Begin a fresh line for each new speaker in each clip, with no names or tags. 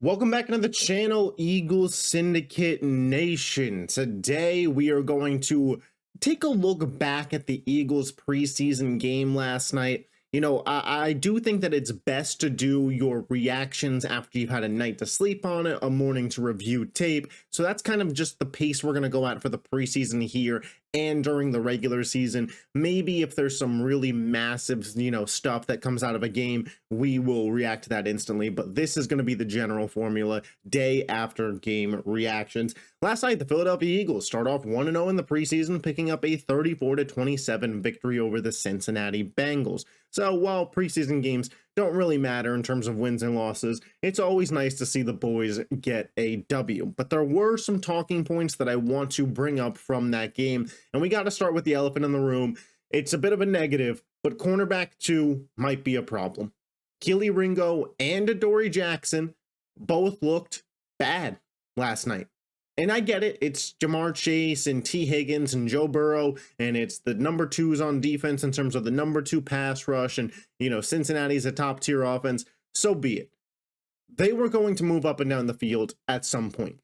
Welcome back into the channel, Eagles Syndicate Nation. Today we are going to take a look back at the Eagles preseason game last night. I do think that it's best to do your reactions after you've had a night to sleep on it, a morning to review tape. So that's kind of just the pace we're going to go at for the preseason here and during the regular season. Maybe if there's some really massive, stuff that comes out of a game, we will react to that instantly. But this is going to be the general formula, day after game reactions. Last night, the Philadelphia Eagles start off 1-0 in the preseason, picking up a 34-27 victory over the Cincinnati Bengals. So while preseason games don't really matter in terms of wins and losses, it's always nice to see the boys get a W. But there were some talking points that I want to bring up from that game, and we got to start with the elephant in the room. It's a bit of a negative, but cornerback 2 might be a problem. Kelee Ringo and Adoree Jackson both looked bad last night. And I get it. It's Jamar Chase and T. Higgins and Joe Burrow, and it's the number 2s on defense in terms of the number 2 pass rush, and, Cincinnati's a top-tier offense. So be it. They were going to move up and down the field at some point.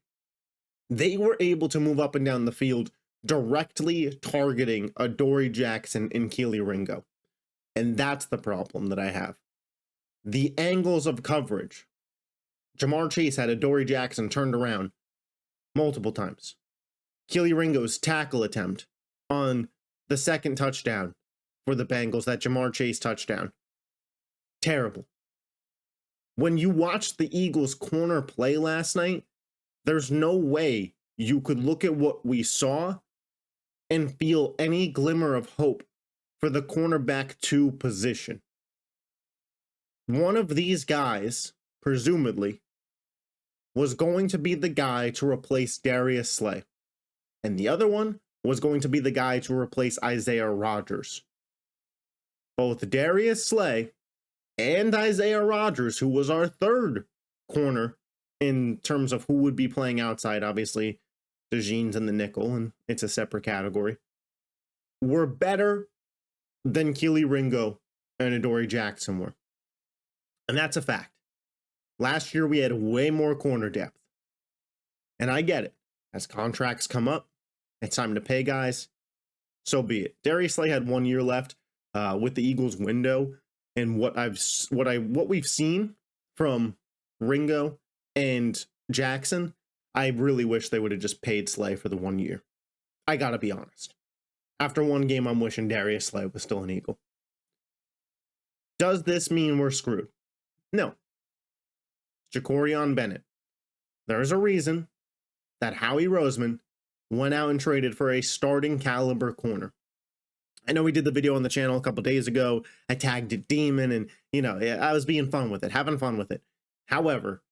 They were able to move up and down the field directly targeting Adoree Jackson and Kelee Ringo. And that's the problem that I have. The angles of coverage. Jamar Chase had Adoree Jackson turned around multiple times. Kelee Ringo's tackle attempt on the second touchdown for the Bengals, that Jamar Chase touchdown. Terrible. When you watched the Eagles corner play last night, there's no way you could look at what we saw and feel any glimmer of hope for the cornerback 2 position. One of these guys, presumably, was going to be the guy to replace Darius Slay. And the other one was going to be the guy to replace Isaiah Rodgers. Both Darius Slay and Isaiah Rodgers, who was our third corner in terms of who would be playing outside, obviously, DeJean's in the nickel, and it's a separate category, were better than Kelee Ringo and Adoree Jackson were. And that's a fact. Last year, we had way more corner depth. And I get it. As contracts come up, it's time to pay guys. So be it. Darius Slay had 1 year left with the Eagles window. And what we've seen from Ringo and Jackson, I really wish they would have just paid Slay for the 1 year. I got to be honest. After one game, I'm wishing Darius Slay was still an Eagle. Does this mean we're screwed? No. Jacorian Bennett. There's a reason that Howie Roseman went out and traded for a starting caliber corner. I know we did the video on the channel a couple days ago. I tagged it Demon, and, I was being fun with it, having fun with it. However,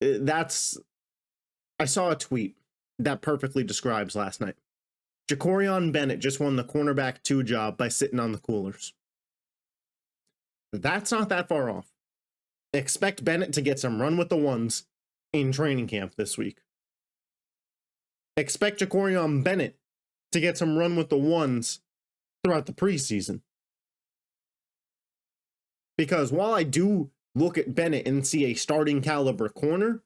I saw a tweet that perfectly describes last night. Jacorian Bennett just won the cornerback 2 job by sitting on the coolers. That's not that far off. Expect Bennett to get some run with the ones in training camp this week. Expect Jacorian Bennett to get some run with the ones throughout the preseason. Because while I do look at Bennett and see a starting caliber corner,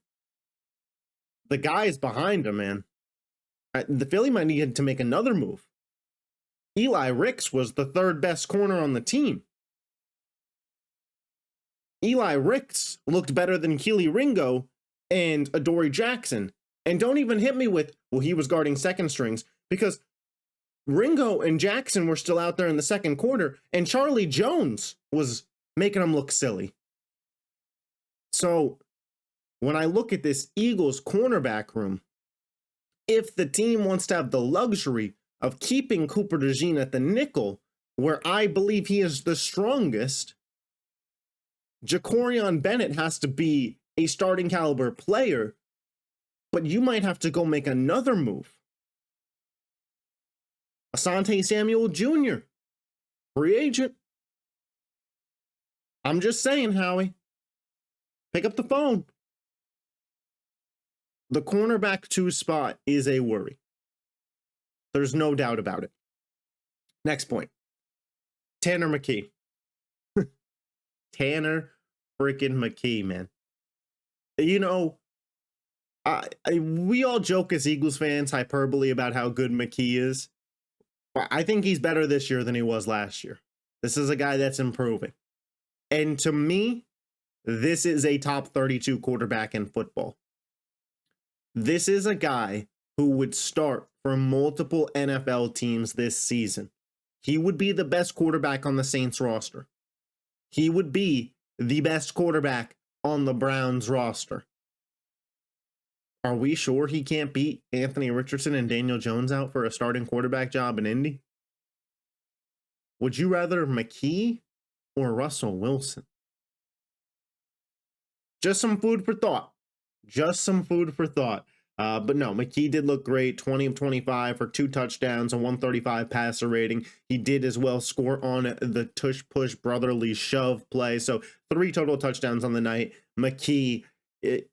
the guys behind him, man, the Philly might need to make another move. Eli Ricks was the 3rd best corner on the team. Eli Ricks looked better than Kelee Ringo and Adoree Jackson. And don't even hit me with, well, he was guarding second strings, because Ringo and Jackson were still out there in the second quarter, and Charlie Jones was making them look silly. So when I look at this Eagles cornerback room, if the team wants to have the luxury of keeping Cooper DeJean at the nickel, where I believe he is the strongest, Jacorian Bennett has to be a starting caliber player, but you might have to go make another move. Asante Samuel Jr., free agent. I'm just saying, Howie. Pick up the phone. The cornerback 2 spot is a worry. There's no doubt about it. Next point. Tanner McKee. Tanner freaking McKee, man. You know, we all joke as Eagles fans, hyperbole about how good McKee is. I think he's better this year than he was last year. This is a guy that's improving. And to me, this is a top 32 quarterback in football. This is a guy who would start for multiple NFL teams this season. He would be the best quarterback on the Saints roster. He would be the best quarterback on the Browns roster. Are we sure he can't beat Anthony Richardson and Daniel Jones out for a starting quarterback job in Indy? Would you rather McKee or Russell Wilson? Just some food for thought. Just some food for thought. But no, McKee did look great. 20 of 25 for 2 touchdowns, a 135 passer rating. He did as well score on the tush-push brotherly shove play. So 3 total touchdowns on the night. McKee,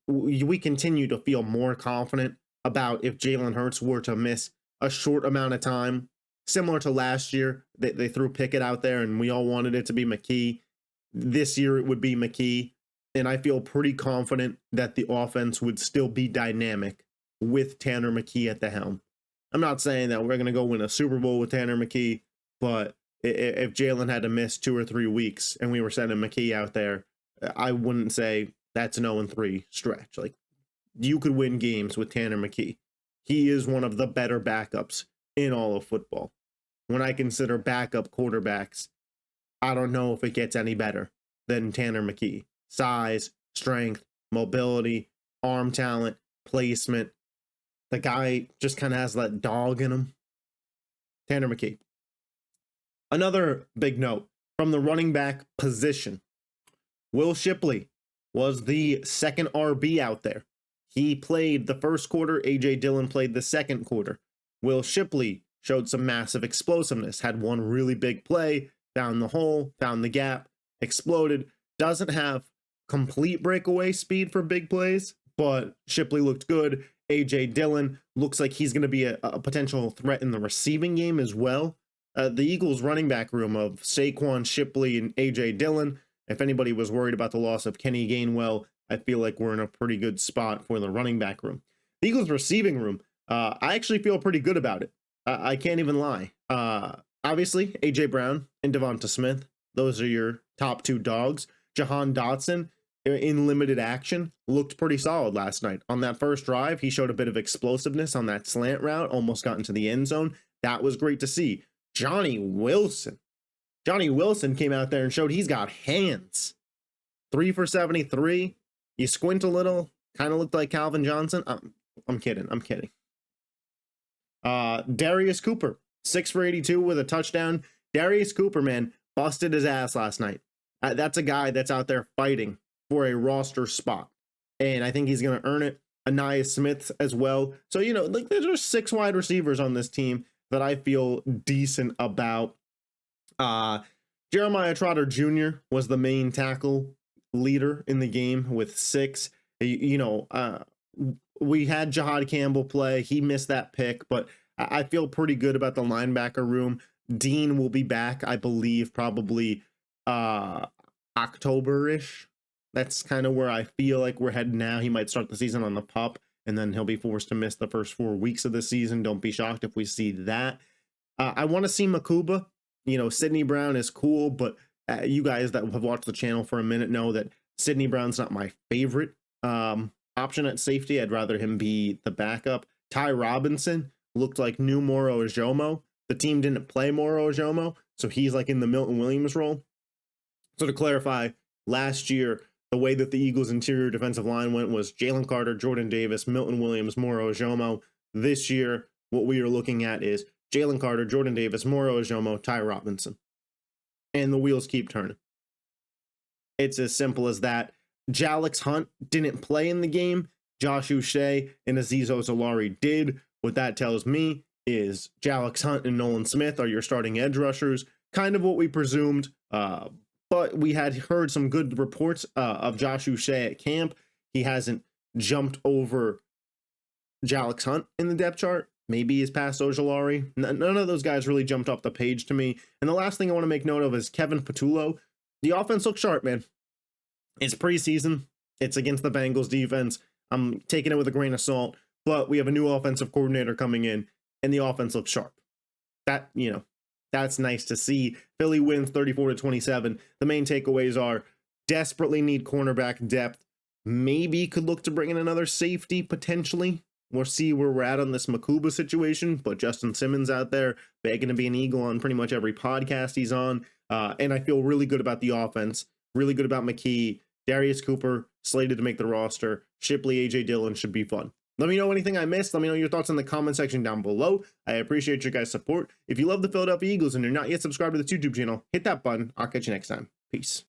we continue to feel more confident about if Jalen Hurts were to miss a short amount of time. Similar to last year, they threw Pickett out there and we all wanted it to be McKee. This year it would be McKee. And I feel pretty confident that the offense would still be dynamic with Tanner McKee at the helm. I'm not saying that we're going to go win a Super Bowl with Tanner McKee, but if Jalen had to miss 2 or 3 weeks and we were sending McKee out there, I wouldn't say that's an 0-3 stretch. Like, you could win games with Tanner McKee. He is one of the better backups in all of football. When I consider backup quarterbacks, I don't know if it gets any better than Tanner McKee. Size, strength, mobility, arm talent, placement. The guy just kind of has that dog in him. Tanner McKee. Another big note from the running back position. Will Shipley was the second RB out there. He played the first quarter. A.J. Dillon played the second quarter. Will Shipley showed some massive explosiveness. Had one really big play. Found the hole. Found the gap. Exploded. Doesn't have complete breakaway speed for big plays, but Shipley looked good. A.J. Dillon looks like he's going to be a potential threat in the receiving game as well. The Eagles running back room of Saquon, Shipley, and A.J. Dillon. If anybody was worried about the loss of Kenny Gainwell, I feel like we're in a pretty good spot for the running back room. The Eagles receiving room, I actually feel pretty good about it. I can't even lie. Obviously, A.J. Brown and Devonta Smith, those are your top 2 dogs. Jahan Dotson, in limited action, looked pretty solid last night. On that first drive, he showed a bit of explosiveness on that slant route, almost got into the end zone. That was great to see. Johnny Wilson came out there and showed he's got hands. 3 for 73. You squint a little, kind of looked like Calvin Johnson. I'm kidding. Darius Cooper, 6 for 82 with a touchdown. Darius Cooper, man, busted his ass last night. That's a guy that's out there fighting for a roster spot. And I think he's going to earn it. Anaya Smith as well. So, like, there's just 6 wide receivers on this team that I feel decent about. Jeremiah Trotter Jr. was the main tackle leader in the game with 6. We had Jahad Campbell play. He missed that pick, but I feel pretty good about the linebacker room. Dean will be back, I believe, probably October-ish. That's kind of where I feel like we're heading now. He might start the season on the PUP, and then he'll be forced to miss the first 4 weeks of the season. Don't be shocked if we see that. I want to see Makuba. Sidney Brown is cool, but you guys that have watched the channel for a minute know that Sidney Brown's not my favorite option at safety. I'd rather him be the backup. Ty Robinson looked like new Moro Ojomo. The team didn't play Moro Ojomo, so he's like in the Milton Williams role. So to clarify, last year, the way that the Eagles' interior defensive line went was Jalen Carter, Jordan Davis, Milton Williams, Moro Ojomo. This year, what we are looking at is Jalen Carter, Jordan Davis, Moro Ojomo, Ty Robinson. And the wheels keep turning. It's as simple as that. Jalix Hunt didn't play in the game. Josh Uche and Azeez Ojulari did. What that tells me is Jalix Hunt and Nolan Smith are your starting edge rushers. Kind of what we presumed. But we had heard some good reports of Josh Uche at camp. He hasn't jumped over Jalix Hunt in the depth chart. Maybe he's past Ojulari. None of those guys really jumped off the page to me. And the last thing I want to make note of is Kevin Patullo. The offense looks sharp, man. It's preseason. It's against the Bengals defense. I'm taking it with a grain of salt, but we have a new offensive coordinator coming in, and the offense looks sharp. That's nice to see. Philly wins 34-27. The main takeaways are desperately need cornerback depth. Maybe could look to bring in another safety potentially. We'll see where we're at on this Makuba situation, but Justin Simmons out there begging to be an Eagle on pretty much every podcast he's on. And I feel really good about the offense, really good about McKee. Darius Cooper slated to make the roster. Shipley, AJ Dillon should be fun. Let me know anything I missed. Let me know your thoughts in the comment section down below. I appreciate your guys' support. If you love the Philadelphia Eagles and you're not yet subscribed to this YouTube channel, hit that button. I'll catch you next time. Peace.